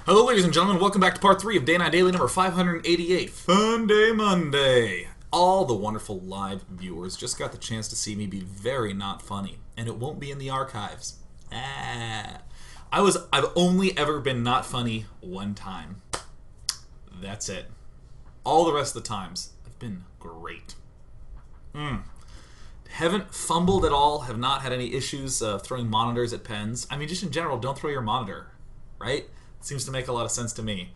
Hello, ladies and gentlemen. Welcome back to part 3 of Day 9 Daily number 588, Funday Monday. All the wonderful live viewers just got the chance to see me be very not funny, and it won't be in the archives. I've only ever been not funny one time. That's it. All the rest of the times have been great. Haven't fumbled at all, have not had any issues throwing monitors at pens. I mean, just in general, don't throw your monitor, right? Seems to make a lot of sense to me.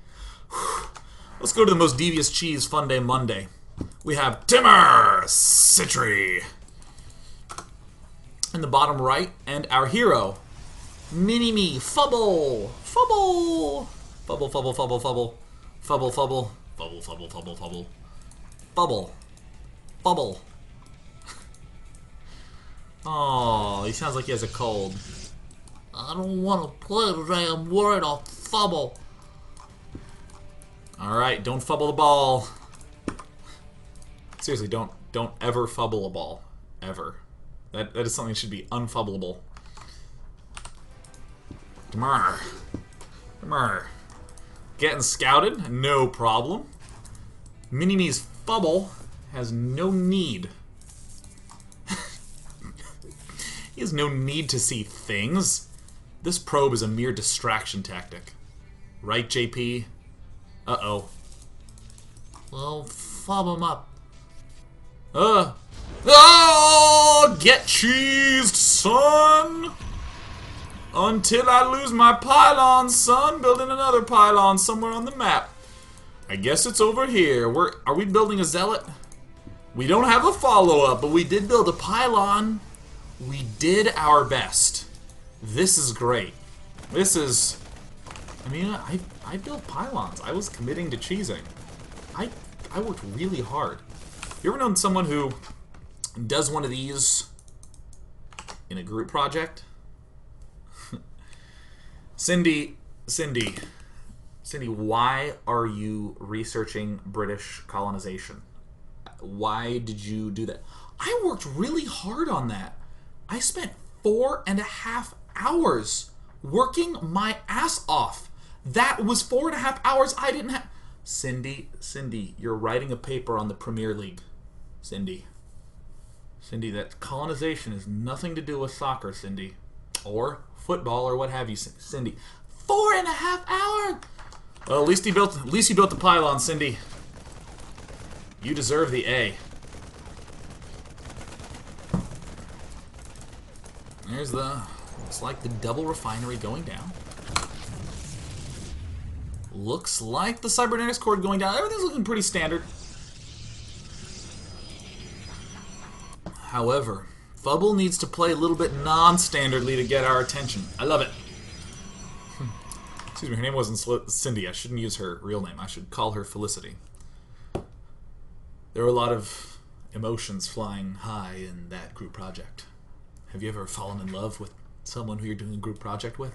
Let's go to the most devious cheese Funday Monday. We have Timmer Citry in the bottom right, and our hero, Mini-Me Fubble. Fubble! Fubble, fubble, fubble, fubble. Fubble, fubble. Fubble, fubble, fubble, fubble. Bubble. Bubble. Oh, he sounds like he has a cold. I don't want to play today. I'm worried I'll fumble. Alright, don't fumble the ball. Seriously, don't ever fumble a ball. Ever. That is something that should be unfubbleable. Demar. Getting scouted, no problem. Mini-Me's Fubble has no need. He has no need to see things. This probe is a mere distraction tactic. Right, JP? Uh-oh. Well, fob him up. Oh! Get cheesed, son! Until I lose my pylon, son. Building another pylon somewhere on the map. I guess it's over here. Are we building a zealot? We don't have a follow-up, but we did build a pylon. We did our best. This is great. This is... I mean, I built pylons. I was committing to cheesing. I worked really hard. You ever known someone who does one of these in a group project? Cindy, why are you researching British colonization? Why did you do that? I worked really hard on that. I spent 4.5 hours working my ass off. That was 4.5 hours I didn't have. Cindy, you're writing a paper on the Premier League. Cindy, that colonization has nothing to do with soccer, Cindy. Or football, or what have you, Cindy. 4.5 hours! Well, at least you built the pylon, Cindy. You deserve the A. There's looks like the double refinery going down. Looks like the cybernetics cord going down. Everything's looking pretty standard. However, Fubble needs to play a little bit non-standardly to get our attention. I love it. Excuse me, her name wasn't Cindy. I shouldn't use her real name. I should call her Felicity. There were a lot of emotions flying high in that group project. Have you ever fallen in love with someone who you're doing a group project with?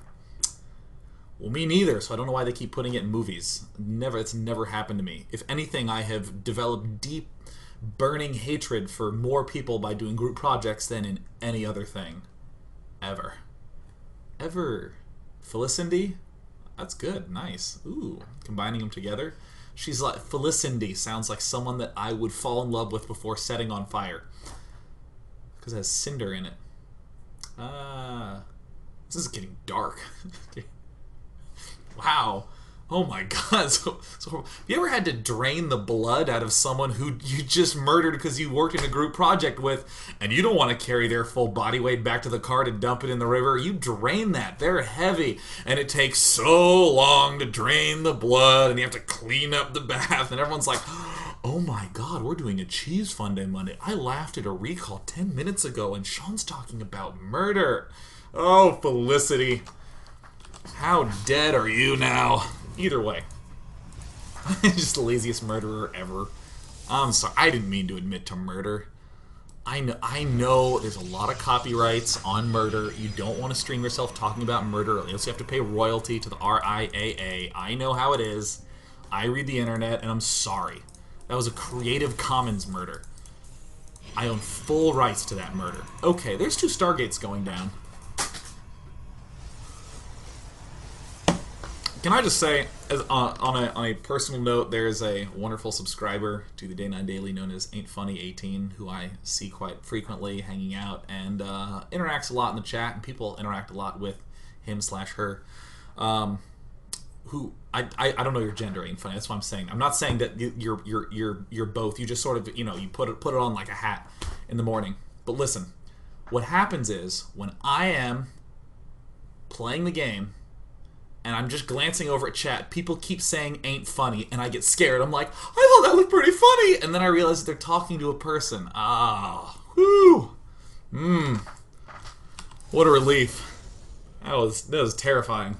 Well, me neither, so I don't know why they keep putting it in movies. It's never happened to me. If anything, I have developed deep, burning hatred for more people by doing group projects than in any other thing. Ever. Felicity? That's good. Nice. Ooh, combining them together. She's like, Felicity sounds like someone that I would fall in love with before setting on fire. Because it has cinder in it. This is getting dark. Wow. Oh my god. So have you ever had to drain the blood out of someone who you just murdered because you worked in a group project with, and you don't want to carry their full body weight back to the car to dump it in the river? You drain that. They're heavy, and it takes so long to drain the blood, and you have to clean up the bath, and everyone's like, oh my god, we're doing a cheese Funday Monday. I laughed at a recall 10 minutes ago, and Sean's talking about murder. Oh, Felicity. How dead are you now? Either way. Just the laziest murderer ever. I'm sorry. I didn't mean to admit to murder. I know there's a lot of copyrights on murder. You don't want to stream yourself talking about murder, or else you have to pay royalty to the RIAA. I know how it is. I read the internet, and I'm sorry. That was a Creative Commons murder. I own full rights to that murder. Okay, there's 2 Stargates going down. Can I just say, as on a personal note, there's a wonderful subscriber to the Day 9 Daily known as Ain't Funny 18, who I see quite frequently hanging out and interacts a lot in the chat, and people interact a lot with him/her. Who I don't know your gender, Ain't Funny. That's what I'm saying. I'm not saying that you're both. You just sort of you put it on like a hat in the morning. But listen, what happens is when I am playing the game and I'm just glancing over at chat, people keep saying ain't funny, and I get scared. I'm like, I thought that was pretty funny, and then I realize that they're talking to a person. Ah, whoo, what a relief. That was terrifying.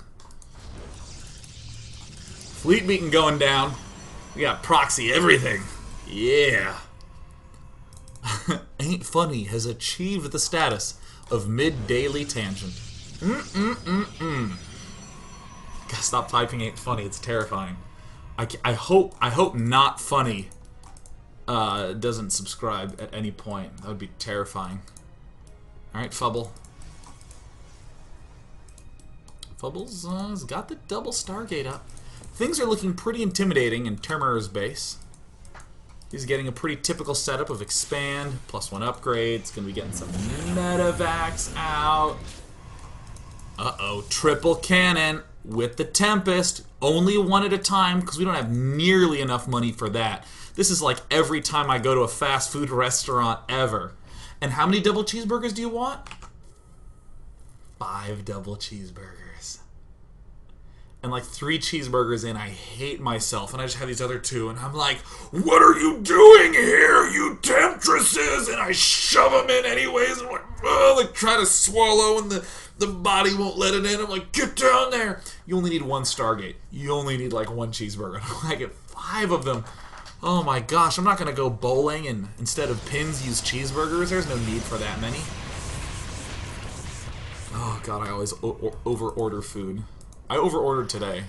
Fleet beacon going down. We got proxy everything. Yeah. Ain't Funny has achieved the status of mid-daily tangent. Gotta stop typing Ain't Funny. It's terrifying. I hope Not Funny doesn't subscribe at any point. That would be terrifying. Alright, Fubble. Fubble's has got the double Stargate up. Things are looking pretty intimidating in Termer's base. He's getting a pretty typical setup of expand, +1 upgrades, gonna be getting some medevacs out. Uh-oh, triple cannon with the Tempest. Only one at a time, because we don't have nearly enough money for that. This is like every time I go to a fast food restaurant ever. And how many double cheeseburgers do you want? 5 double cheeseburgers. And like 3 cheeseburgers in, I hate myself, and I just have these other 2, and I'm like, what are you doing here, you temptresses? And I shove them in anyways, and I'm like, oh, like try to swallow, and the body won't let it in. I'm like, get down there. You only need 1 Stargate. You only need like 1 cheeseburger. I get 5 of them. Oh my gosh, I'm not gonna go bowling and instead of pins use cheeseburgers. There's no need for that many. Oh god, I always over-order food. I over-ordered today.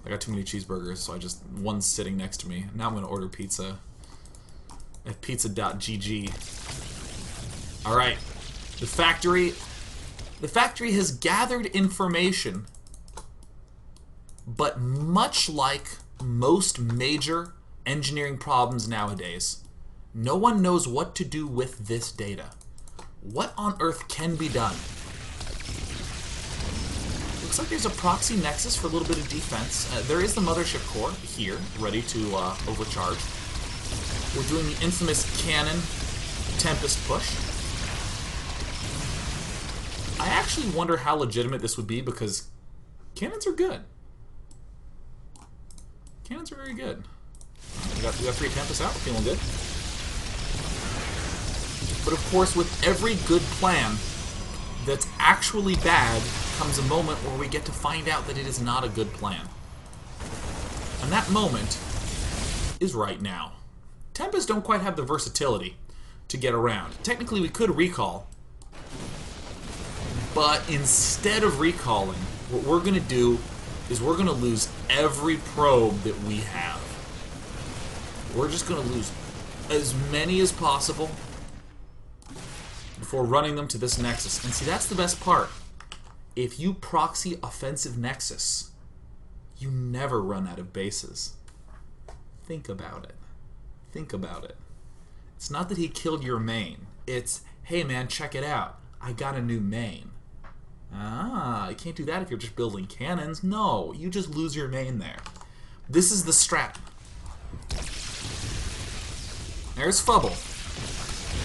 I got too many cheeseburgers, so one's sitting next to me. Now I'm gonna order pizza at pizza.gg. Alright. The factory has gathered information, but much like most major engineering problems nowadays, no one knows what to do with this data. What on earth can be done? Looks like there's a proxy nexus for a little bit of defense. There is the mothership core here, ready to overcharge. We're doing the infamous Cannon-Tempest push. I actually wonder how legitimate this would be, because cannons are good. Cannons are very good. We got 3 Tempests out, feeling good. But of course, with every good plan that's actually bad comes a moment where we get to find out that it is not a good plan. And that moment is right now. Tempests don't quite have the versatility to get around. Technically, we could recall, but instead of recalling, what we're going to do is we're going to lose every probe that we have. We're just going to lose as many as possible before running them to this nexus. And see, that's the best part. If you proxy offensive nexus, you never run out of bases. Think about it. Think about it. It's not that he killed your main. It's, hey man, check it out. I got a new main. Ah, you can't do that if you're just building cannons. No, you just lose your main there. This is the strat. There's Fubble,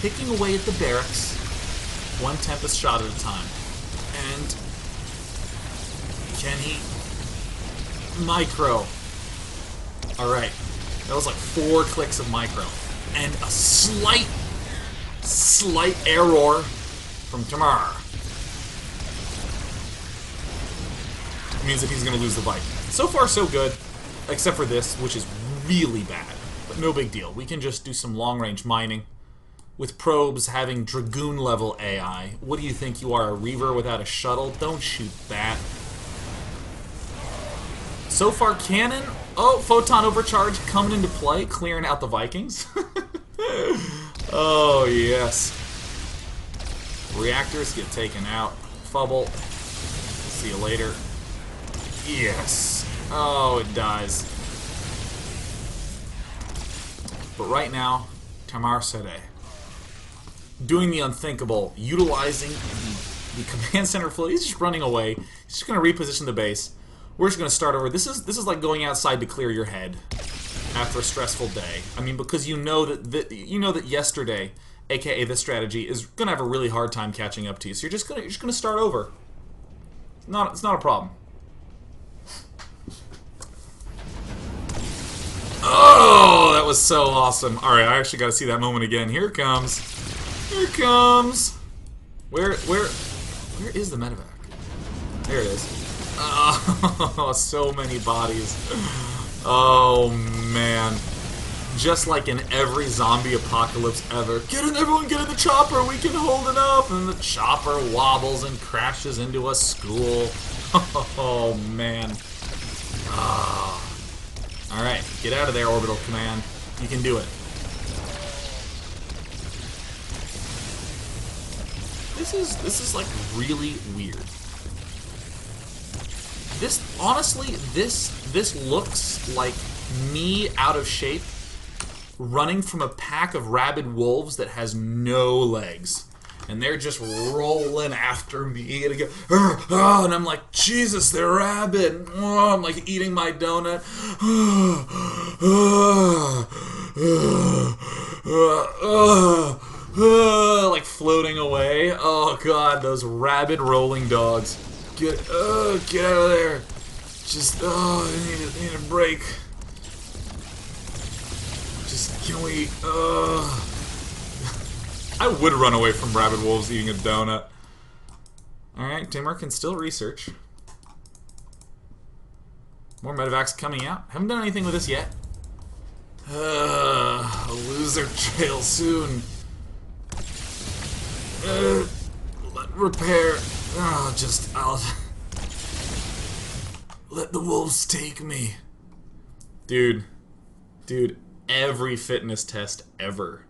picking away at the barracks, 1 Tempest shot at a time. And can he micro? Alright, that was like 4 clicks of micro. And a slight error from Tamar. Means that he's going to lose the Viking. So far, so good, except for this, which is really bad. But no big deal. We can just do some long-range mining. With probes having Dragoon-level AI. What do you think you are, a Reaver without a shuttle? Don't shoot that. So far, Cannon... Oh, Photon Overcharge coming into play, clearing out the Vikings. Oh, yes. Reactors get taken out. Fubble. See you later. Yes. Oh, it dies. But right now, Tamar Sede, doing the unthinkable, utilizing the command center flow. He's just running away. He's just going to reposition the base. We're just going to start over. This is like going outside to clear your head after a stressful day. I mean, because you know that yesterday, aka this strategy, is going to have a really hard time catching up to you. So you're just going to start over. It's not a problem. Oh, that was so awesome. All right, I actually got to see that moment again. Here it comes. Here it comes. Where is the medevac? There it is. Oh, so many bodies. Oh, man. Just like in every zombie apocalypse ever. Everyone get in the chopper, we can hold it up. And the chopper wobbles and crashes into a school. Oh, man. Ah. Alright, get out of there, Orbital Command. You can do it. This is like really weird. This looks like me out of shape running from a pack of rabid wolves that has no legs. And they're just rolling after me, and I go, and I'm like, Jesus, they're rabid. I'm like eating my donut, like floating away. Oh God, those rabid rolling dogs. Get out of there. Just, I need a break. Just, can we, I would run away from rabid wolves eating a donut. Alright, Timur can still research. More medevacs coming out. Haven't done anything with this yet. I'll lose their trail soon. Repair. I'll let the wolves take me. Dude, every fitness test ever.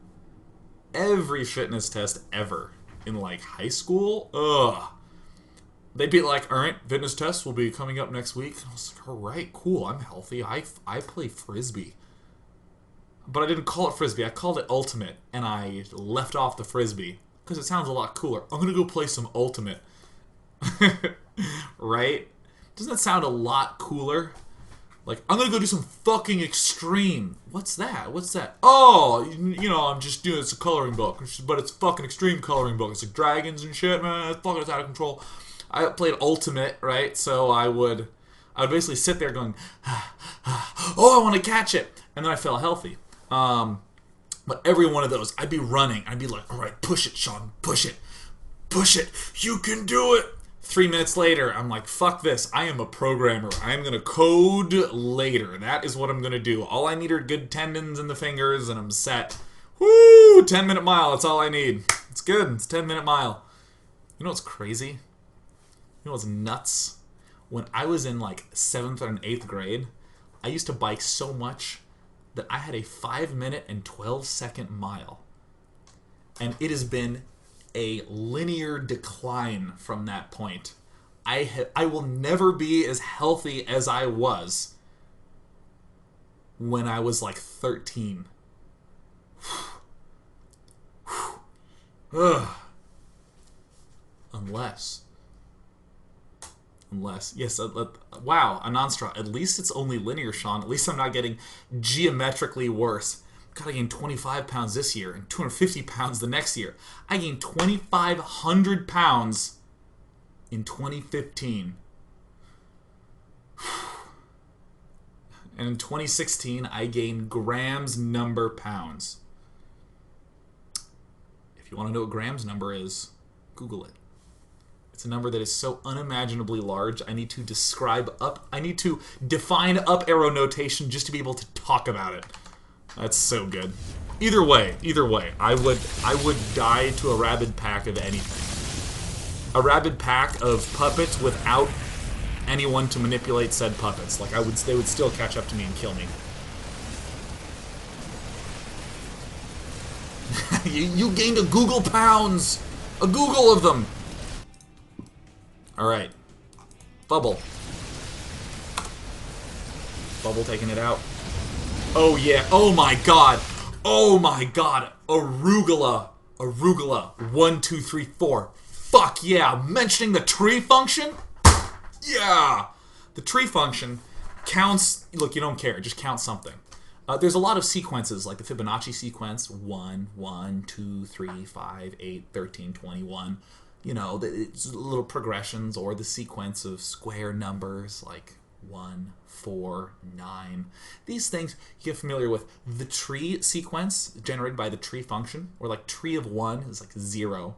Every fitness test ever in like high school, they'd be like, alright, fitness tests will be coming up next week. And I was like, alright, cool, I'm healthy. I play Frisbee. But I didn't call it Frisbee, I called it Ultimate, and I left off the Frisbee because it sounds a lot cooler. I'm gonna go play some Ultimate. Right? Doesn't that sound a lot cooler? Like, I'm gonna go do some fucking extreme. What's that? What's that? Oh, you know, I'm just doing, it's a coloring book. But it's fucking extreme coloring book. It's like dragons and shit, man. It's fucking, it's out of control. I played Ultimate, right? So I would basically sit there going, oh, I want to catch it. And then I felt healthy. But every one of those, I'd be running. I'd be like, all right, push it, Sean. Push it. Push it. You can do it. 3 minutes later, I'm like, fuck this. I am a programmer. I am going to code later. That is what I'm going to do. All I need are good tendons in the fingers, and I'm set. Woo! 10-minute mile. That's all I need. It's good. It's 10-minute mile. You know what's crazy? You know what's nuts? When I was in, like, 7th and 8th grade, I used to bike so much that I had a 5-minute and 12-second mile. And it has been a linear decline from that point. I will never be as healthy as I was when I was like 13. Unless, yes, wow, a non-straw. At least it's only linear, Sean. At least I'm not getting geometrically worse. God, I gained 25 pounds this year and 250 pounds the next year. I gained 2,500 pounds in 2015. And in 2016, I gained grams number pounds. If you want to know what grams number is, Google it. It's a number that is so unimaginably large, I need to define up arrow notation just to be able to talk about it. That's so good. Either way, I would die to a rabid pack of anything. A rabid pack of puppets without anyone to manipulate said puppets. Like they would still catch up to me and kill me. you gained a Google pounds! A Google of them! Alright. Fubble. Fubble taking it out. Oh yeah, oh my god. Oh my god. Arugula. Arugula. 1, 2, 3, 4. Fuck yeah. Mentioning the tree function? Yeah. The tree function counts. Look, you don't care. Just count something. There's a lot of sequences, like the Fibonacci sequence. 1, 1, 2, 3, 5, 8, 13, 21. You know, it's little progressions, or the sequence of square numbers, like 1, 4, 9. These things you get familiar with. The tree sequence generated by the tree function, or like tree of 1 is like 0.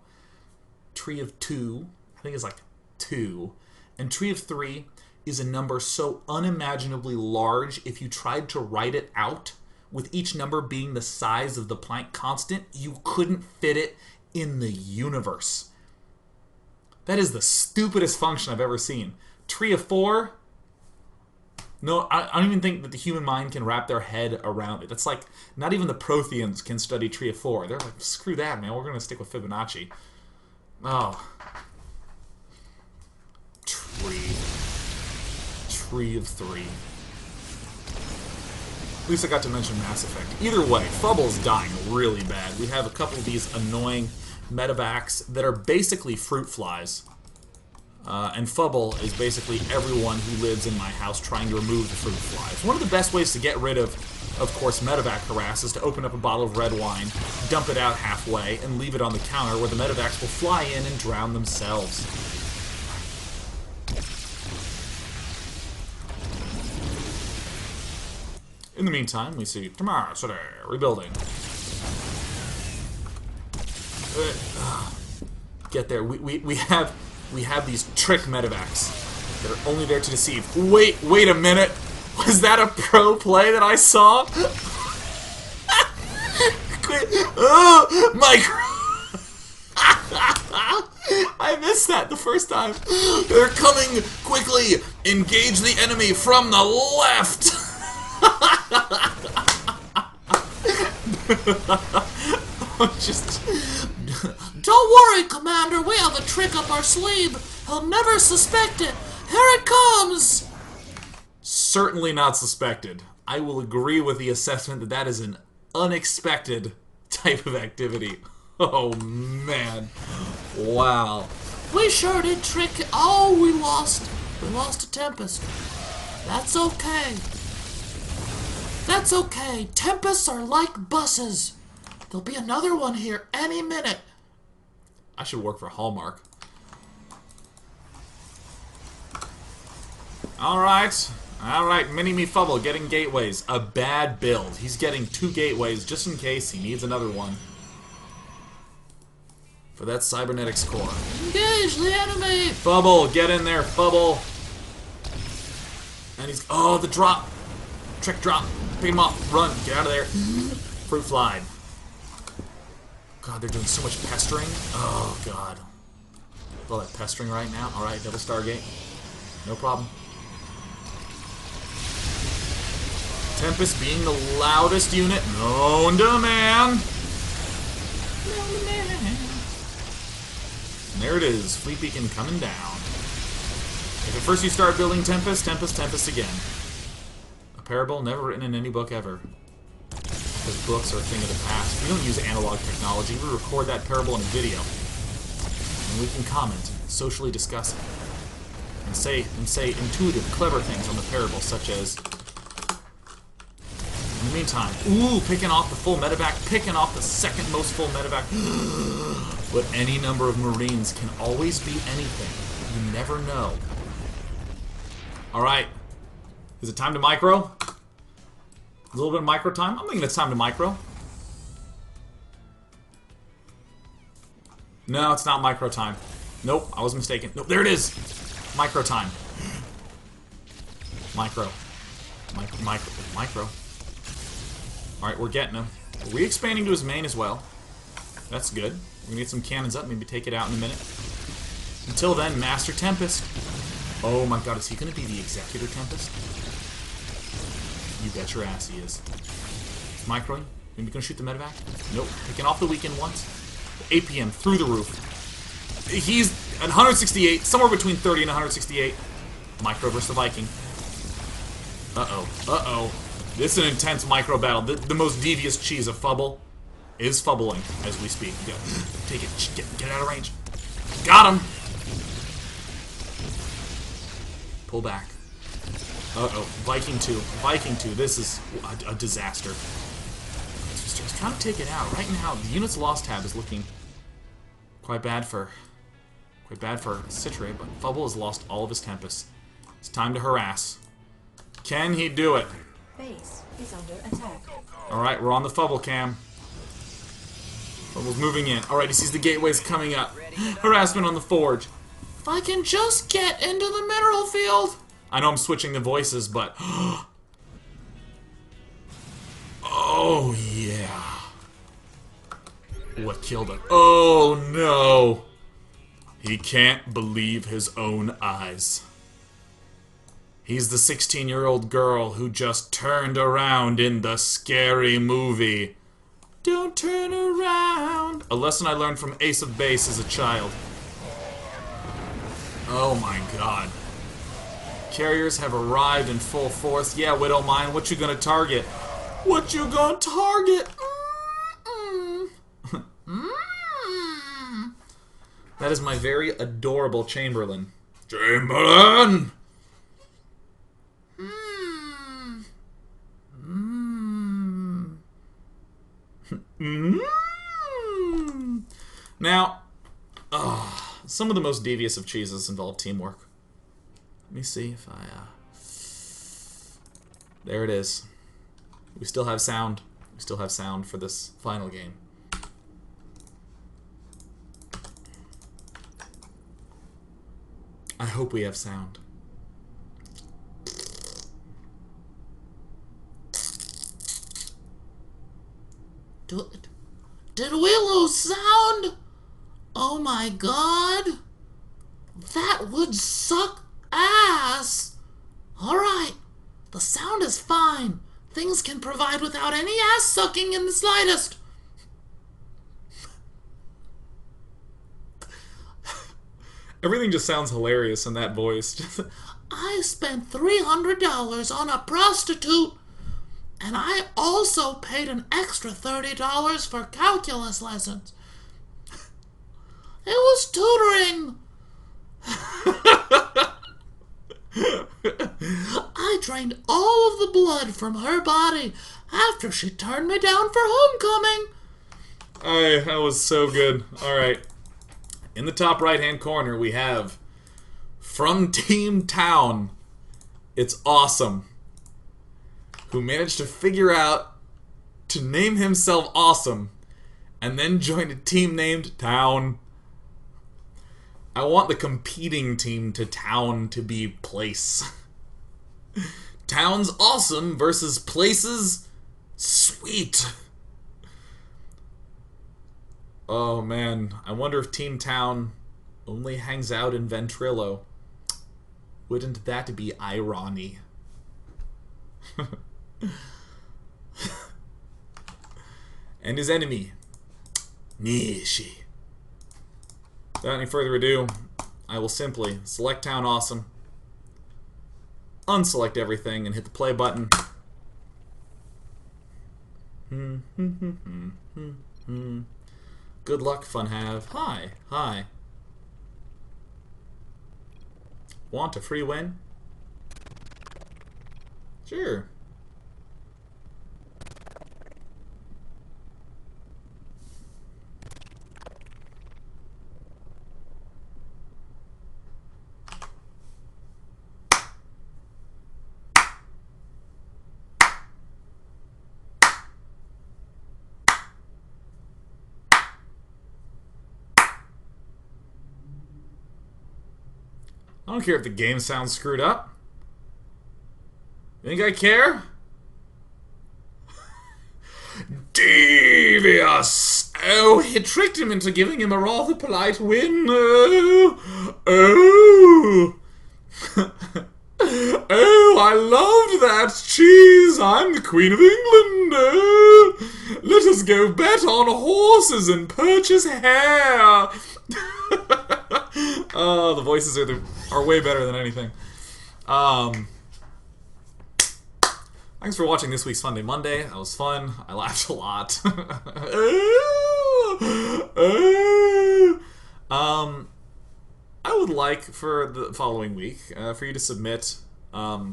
Tree of 2, I think, is like 2. And tree of 3 is a number so unimaginably large, if you tried to write it out, with each number being the size of the Planck constant, you couldn't fit it in the universe. That is the stupidest function I've ever seen. Tree of 4... No, I don't even think that the human mind can wrap their head around it. It's like, not even the Protheans can study tree of 4. They're like, screw that, man. We're going to stick with Fibonacci. Oh. Tree of 3. At least I got to mention Mass Effect. Either way, Fubble's dying really bad. We have a couple of these annoying medevacs that are basically fruit flies. And Fubble is basically everyone who lives in my house trying to remove the fruit flies. One of the best ways to get rid of course, medevac harass is to open up a bottle of red wine, dump it out halfway, and leave it on the counter where the medevacs will fly in and drown themselves. In the meantime, we see tomorrow, Citry, rebuilding. Get there. We have these trick medevacs that are only there to deceive. Wait a minute. Was that a pro play that I saw? Micro. I missed that the first time. They're coming quickly. Engage the enemy from the left. Don't worry, Commander. We have a trick up our sleeve. He'll never suspect it. Here it comes. Certainly not suspected. I will agree with the assessment that that is an unexpected type of activity. Oh, man. Wow. We sure did trick it. Oh, we lost. We lost to Tempest. That's okay. That's okay. Tempests are like buses. There'll be another one here any minute. I should work for Hallmark. Alright. Alright, Mini-Me Fubble getting gateways. A bad build. He's getting 2 gateways just in case he needs another one. For that cybernetics core. Engage the enemy! Fubble, get in there, Fubble. And he's... Oh, the drop. Trick drop. Pick him up. Run. Get out of there. Fruit fly. God, they're doing so much pestering. Oh, God. All that pestering right now. Alright, double Stargate. No problem. Tempest being the loudest unit known to man. And there it is. Fleet Beacon coming down. If at first you start building Tempest, Tempest again. A parable never written in any book ever. Because books are a thing of the past. We don't use analog technology. We record that parable in a video. And we can comment, socially discuss it. And say intuitive, clever things on the parable, such as... In the meantime, ooh, picking off the full medevac, picking off the second most full medevac. But any number of Marines can always be anything. You never know. Alright. Is it time to micro? A little bit of micro time? I'm thinking it's time to micro. No, it's not micro time. Nope, I was mistaken. Nope, there it is! Micro time. Micro. Micro. Alright, we're getting him. We're re-expanding to his main as well. That's good. We're gonna get some cannons up, maybe take it out in a minute. Until then, Master Tempest. Oh my god, is he gonna be the Executor Tempest? You bet your ass he is. Microing? Maybe gonna shoot the medevac? Nope. Picking off the weekend once. APM through the roof. He's at 168, somewhere between 30 and 168. Micro versus the Viking. Uh-oh. Uh-oh. This is an intense micro battle. The most devious cheese of Fubble is fubbling as we speak. Go. Take it. Get out of range. Got him! Pull back. Uh-oh. Viking 2. Viking 2. This is a disaster. Just trying to take it out. Right now, the unit's lost tab is looking quite bad for Citry, but Fubble has lost all of his Tempest. It's time to harass. Can he do it? Base is under attack. Alright, we're on the Fubble cam. Fubble's moving in. Alright, he sees the gateways coming up. Harassment on the forge. If I can just get into the mineral field. I know I'm switching the voices, but... oh, yeah. What killed him? Oh, no. He can't believe his own eyes. He's the 16-year-old girl who just turned around in the scary movie. Don't turn around. A lesson I learned from Ace of Base as a child. Oh my god. Carriers have arrived in full force. Yeah, Widow Mine, what you gonna target? What you gonna target? That is my very adorable Chamberlain. Chamberlain! Now, some of the most devious of cheeses involve teamwork. Let me see if I, there it is. We still have sound. We still have sound for this final game. I hope we have sound. Did we lose sound? Oh my god. That would suck ass. Alright, the sound is fine. Things can provide without any ass sucking in the slightest. Everything just sounds hilarious in that voice. I spent $300 on a prostitute, and I also paid an extra $30 for calculus lessons. It was tutoring. I drained all of the blood from her body after she turned me down for homecoming. That was so good. Alright. In the top right-hand corner, we have from Team Town, it's Awesome, who managed to figure out to name himself Awesome and then joined a team named Town. I want the competing team to Town to be Place. Town's Awesome versus Place's Sweet. Oh man, I wonder if Team Town only hangs out in Ventrilo. Wouldn't that be irony? And his enemy, Nishi. Without any further ado, I will simply select Town Awesome, unselect everything, and hit the play button. Good luck, Funhave. Hi. Hi. Want a free win? Sure. I don't care if the game sounds screwed up. You think I care? Devious! Oh, he tricked him into giving him a rather polite win. Oh. Oh, I loved that cheese. I'm the Queen of England. Oh. Let us go bet on horses and purchase hair. Oh, the voices are way better than anything. Thanks for watching this week's Funday Monday. That was fun. I laughed a lot. I would like for the following week for you to submit. I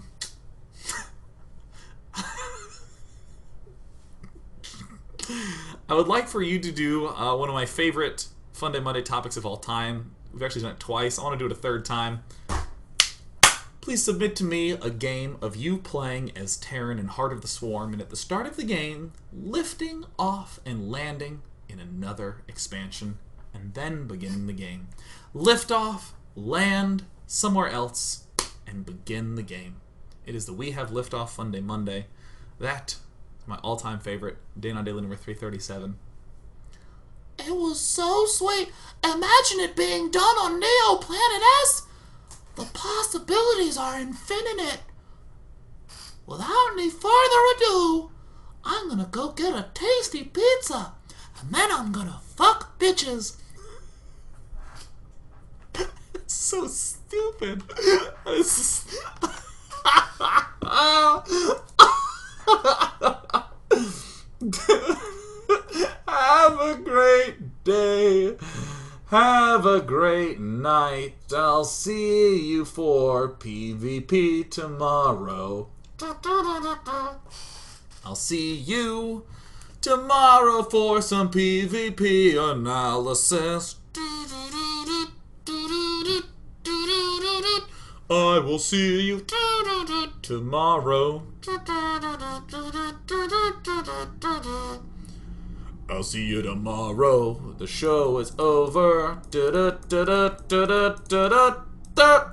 would like for you to do one of my favorite Funday Monday topics of all time. We've actually done it twice. I want to do it a third time. Please submit to me a game of you playing as Terran in Heart of the Swarm, and at the start of the game, lifting off and landing in another expansion, and then beginning the game. Lift off, land somewhere else, and begin the game. It is the We Have Liftoff Funday Monday. That is my all-time favorite. Day on Daily number 337. It was so sweet. Imagine it being done on Neo Planet S. The possibilities are infinite. Without any further ado, I'm gonna go get a tasty pizza, and then I'm gonna fuck bitches. It's so stupid. Have a great day. Have a great night. I'll see you for PvP tomorrow. I'll see you tomorrow for some PvP analysis. I will see you tomorrow. I'll see you tomorrow. The show is over. Da da da da da da da da.